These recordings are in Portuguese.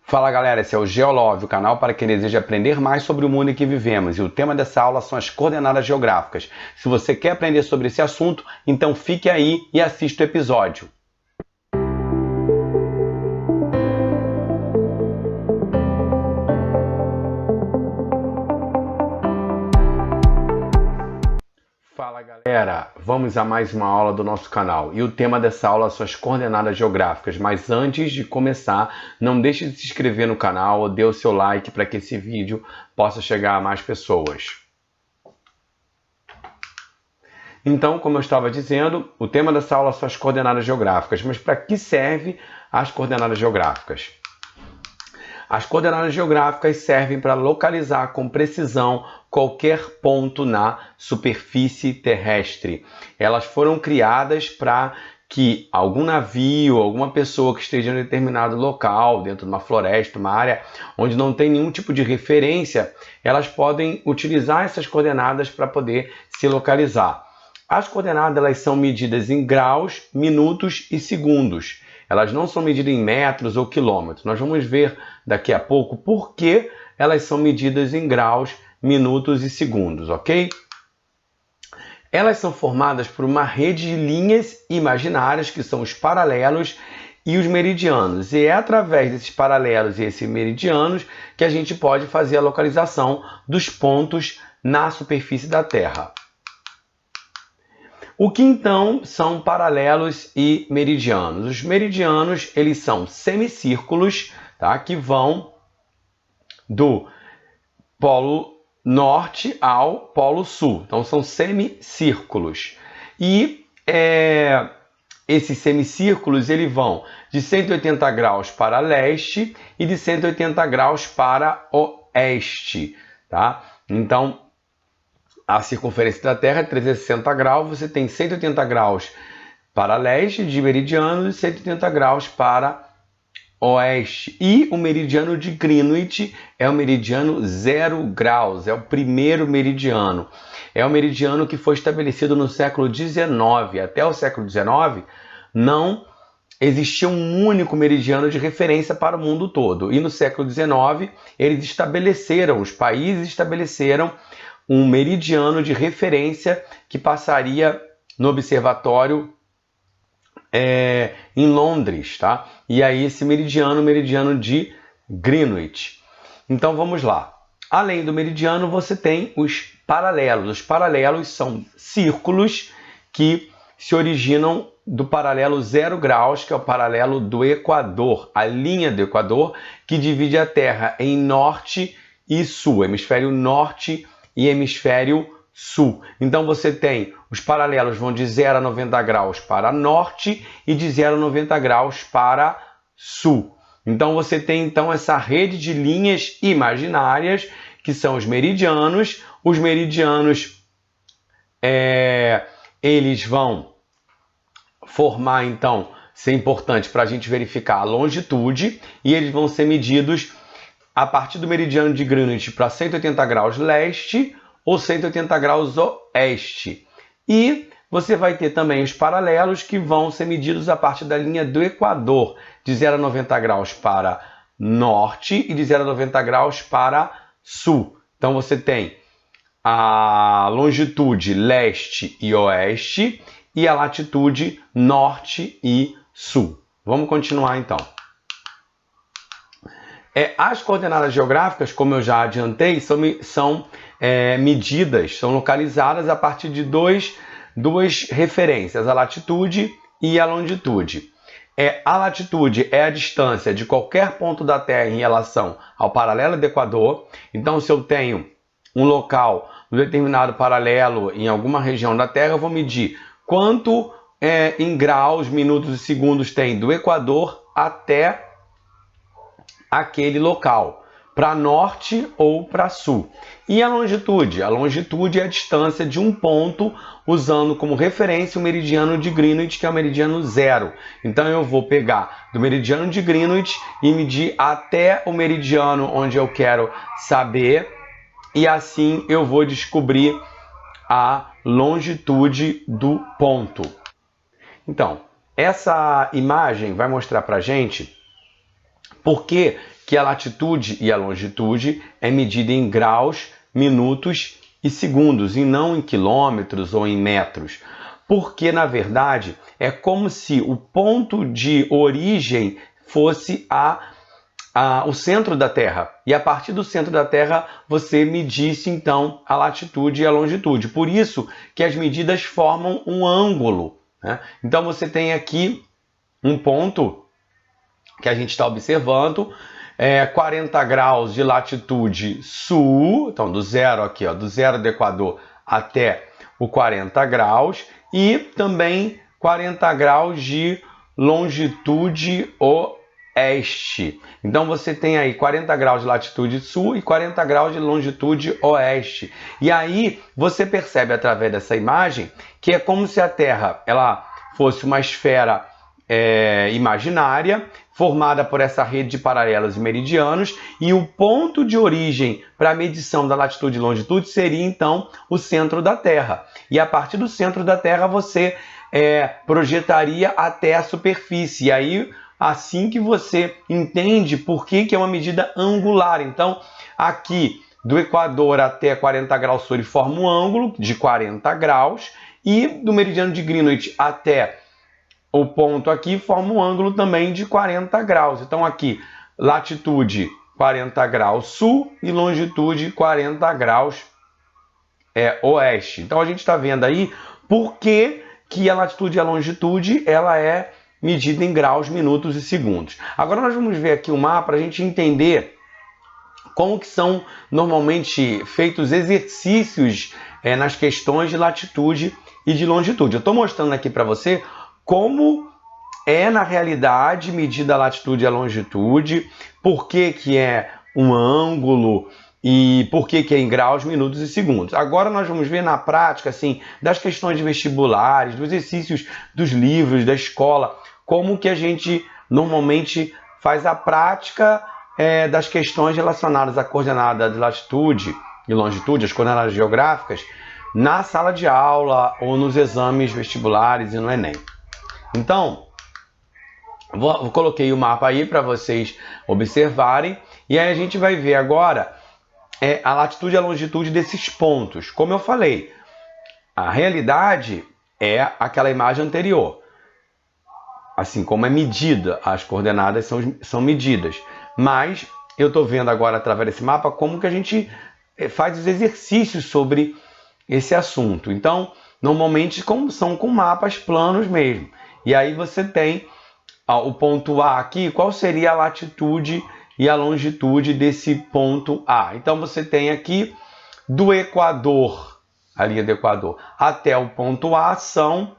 Fala galera, esse é o Geolove, o canal para quem deseja aprender mais sobre o mundo em que vivemos, e o tema dessa aula são as coordenadas geográficas. Se você quer aprender sobre esse assunto, então fique aí e assista o episódio. Fala galera, vamos a mais uma aula do nosso canal e o tema dessa aula são as coordenadas geográficas, mas antes de começar, não deixe de se inscrever no canal ou dê o seu like para que esse vídeo possa chegar a mais pessoas. Então, como eu estava dizendo, o tema dessa aula são as coordenadas geográficas, mas para que servem as coordenadas geográficas? As coordenadas geográficas servem para localizar com precisão qualquer ponto na superfície terrestre. Elas foram criadas para que algum navio, alguma pessoa que esteja em determinado local, dentro de uma floresta, uma área onde não tem nenhum tipo de referência, elas podem utilizar essas coordenadas para poder se localizar. As coordenadas elas são medidas em graus, minutos e segundos. Elas não são medidas em metros ou quilômetros. Nós vamos ver daqui a pouco por que elas são medidas em graus, minutos e segundos, ok? Elas são formadas por uma rede de linhas imaginárias, que são os paralelos e os meridianos. E é através desses paralelos e esses meridianos que a gente pode fazer a localização dos pontos na superfície da Terra. O que então são paralelos e meridianos? Os meridianos, eles são semicírculos, tá? Que vão do polo norte ao polo sul. Então são semicírculos. E esses semicírculos eles vão de 180 graus para leste e de 180 graus para oeste, tá? Então a circunferência da Terra é 360 graus, você tem 180 graus para leste de meridiano e 180 graus para oeste. E o meridiano de Greenwich é o meridiano 0 graus, é o primeiro meridiano. É o meridiano que foi estabelecido no século XIX. Até o século XIX não existia um único meridiano de referência para o mundo todo. E no século XIX os países estabeleceram um meridiano de referência que passaria no observatório em Londres, tá? E aí esse meridiano, o meridiano de Greenwich. Então vamos lá. Além do meridiano, você tem os paralelos. Os paralelos são círculos que se originam do paralelo 0 graus, que é o paralelo do Equador, a linha do Equador, que divide a Terra em norte e sul, hemisfério norte e hemisfério sul. Então você tem os paralelos vão de 0 a 90 graus para norte e de 0 a 90 graus para sul. Então você tem então essa rede de linhas imaginárias que são os meridianos. Os meridianos eles vão formar então, ser importante para a gente verificar a longitude, e eles vão ser medidos a partir do meridiano de Greenwich para 180 graus leste ou 180 graus oeste. E você vai ter também os paralelos que vão ser medidos a partir da linha do Equador, de 0 a 90 graus para norte e de 0 a 90 graus para sul. Então você tem a longitude leste e oeste e a latitude norte e sul. Vamos continuar então. As coordenadas geográficas, como eu já adiantei, são medidas, são localizadas a partir de duas referências, a latitude e a longitude. A latitude é a distância de qualquer ponto da Terra em relação ao paralelo do Equador. Então, se eu tenho um local, um determinado paralelo em alguma região da Terra, eu vou medir quanto em graus, minutos e segundos tem do Equador até aquele local, para norte ou para sul. E a longitude? A longitude é a distância de um ponto usando como referência o meridiano de Greenwich, que é o meridiano 0. Então eu vou pegar do meridiano de Greenwich e medir até o meridiano onde eu quero saber, e assim eu vou descobrir a longitude do ponto. Então, essa imagem vai mostrar para a gente por que que a latitude e a longitude é medida em graus, minutos e segundos, e não em quilômetros ou em metros. Porque, na verdade, é como se o ponto de origem fosse o centro da Terra. E a partir do centro da Terra, você medisse, então, a latitude e a longitude. Por isso que as medidas formam um ângulo, né? Então, você tem aqui um ponto que a gente está observando, 40 graus de latitude sul, então do zero aqui, ó, do zero do Equador até o 40 graus, e também 40 graus de longitude oeste. Então você tem aí 40 graus de latitude sul e 40 graus de longitude oeste. E aí você percebe através dessa imagem que é como se a Terra ela fosse uma esfera imaginária, formada por essa rede de paralelos e meridianos, e o ponto de origem para a medição da latitude e longitude seria então o centro da Terra. E a partir do centro da Terra você projetaria até a superfície. E aí, assim que você entende por que é uma medida angular. Então, aqui do Equador até 40 graus sul ele forma um ângulo de 40 graus, e do meridiano de Greenwich até o ponto aqui forma um ângulo também de 40 graus. Então aqui, latitude 40 graus sul e longitude 40 graus oeste. Então a gente está vendo aí por que a latitude e a longitude ela é medida em graus, minutos e segundos. Agora nós vamos ver aqui o mapa para a gente entender como que são normalmente feitos exercícios nas questões de latitude e de longitude. Eu estou mostrando aqui para você como é, na realidade, medida a latitude e a longitude, por que é um ângulo e por que é em graus, minutos e segundos. Agora nós vamos ver na prática, assim, das questões de vestibulares, dos exercícios dos livros, da escola, como que a gente normalmente faz a prática das questões relacionadas à coordenada de latitude e longitude, as coordenadas geográficas, na sala de aula ou nos exames vestibulares e no Enem. Então, eu coloquei o mapa aí para vocês observarem, e aí a gente vai ver agora a latitude e a longitude desses pontos. Como eu falei, a realidade é aquela imagem anterior. Assim como é medida, as coordenadas são medidas. Mas eu estou vendo agora através desse mapa como que a gente faz os exercícios sobre esse assunto. Então, normalmente são com mapas planos mesmo. E aí você tem o ponto A aqui, qual seria a latitude e a longitude desse ponto A. Então você tem aqui do Equador, a linha do Equador, até o ponto A são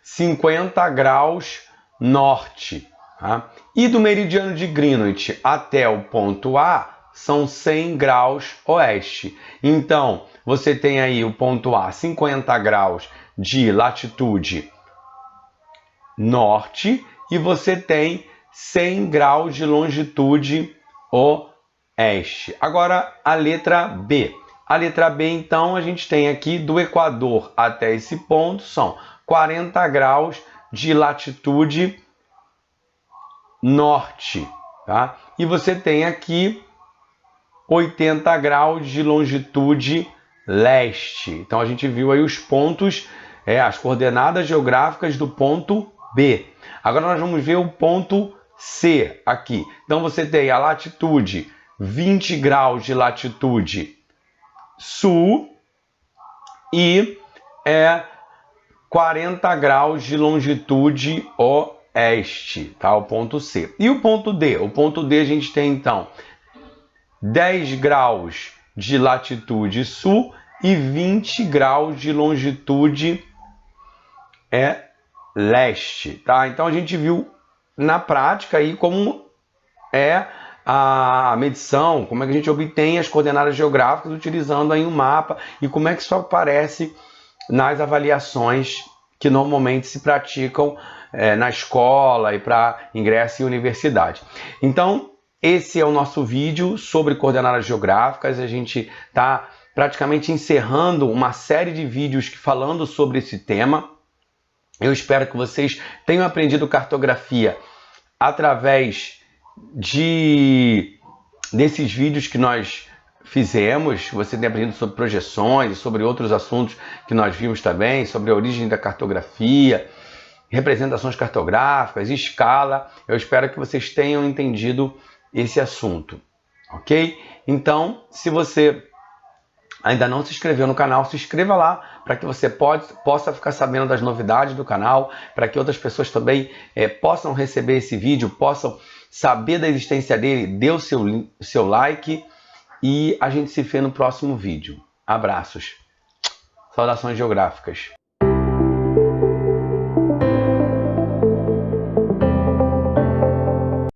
50 graus norte. Tá? E do meridiano de Greenwich até o ponto A são 100 graus oeste. Então você tem aí o ponto A, 50 graus de latitude norte, e você tem 100 graus de longitude oeste. Agora a letra B. A letra B, então, a gente tem aqui do Equador até esse ponto, são 40 graus de latitude norte. Tá? E você tem aqui 80 graus de longitude leste. Então a gente viu aí os pontos, as coordenadas geográficas do ponto B. Agora nós vamos ver o ponto C aqui. Então você tem a latitude 20 graus de latitude sul e 40 graus de longitude oeste, tá? O ponto C. E o ponto D? O ponto D a gente tem então 10 graus de latitude sul e 20 graus de longitude leste, tá? Então a gente viu na prática aí como é a medição, como é que a gente obtém as coordenadas geográficas utilizando aí um mapa e como é que isso aparece nas avaliações que normalmente se praticam na escola e para ingresso em universidade. Então, esse é o nosso vídeo sobre coordenadas geográficas. A gente está praticamente encerrando uma série de vídeos falando sobre esse tema. Eu espero que vocês tenham aprendido cartografia através desses vídeos que nós fizemos. Você tem aprendido sobre projeções, sobre outros assuntos que nós vimos também, sobre a origem da cartografia, representações cartográficas, escala. Eu espero que vocês tenham entendido esse assunto, ok? Então, se você ainda não se inscreveu no canal, se inscreva lá para que você possa ficar sabendo das novidades do canal, para que outras pessoas também possam receber esse vídeo, possam saber da existência dele. Dê o seu like e a gente se vê no próximo vídeo. Abraços. Saudações geográficas.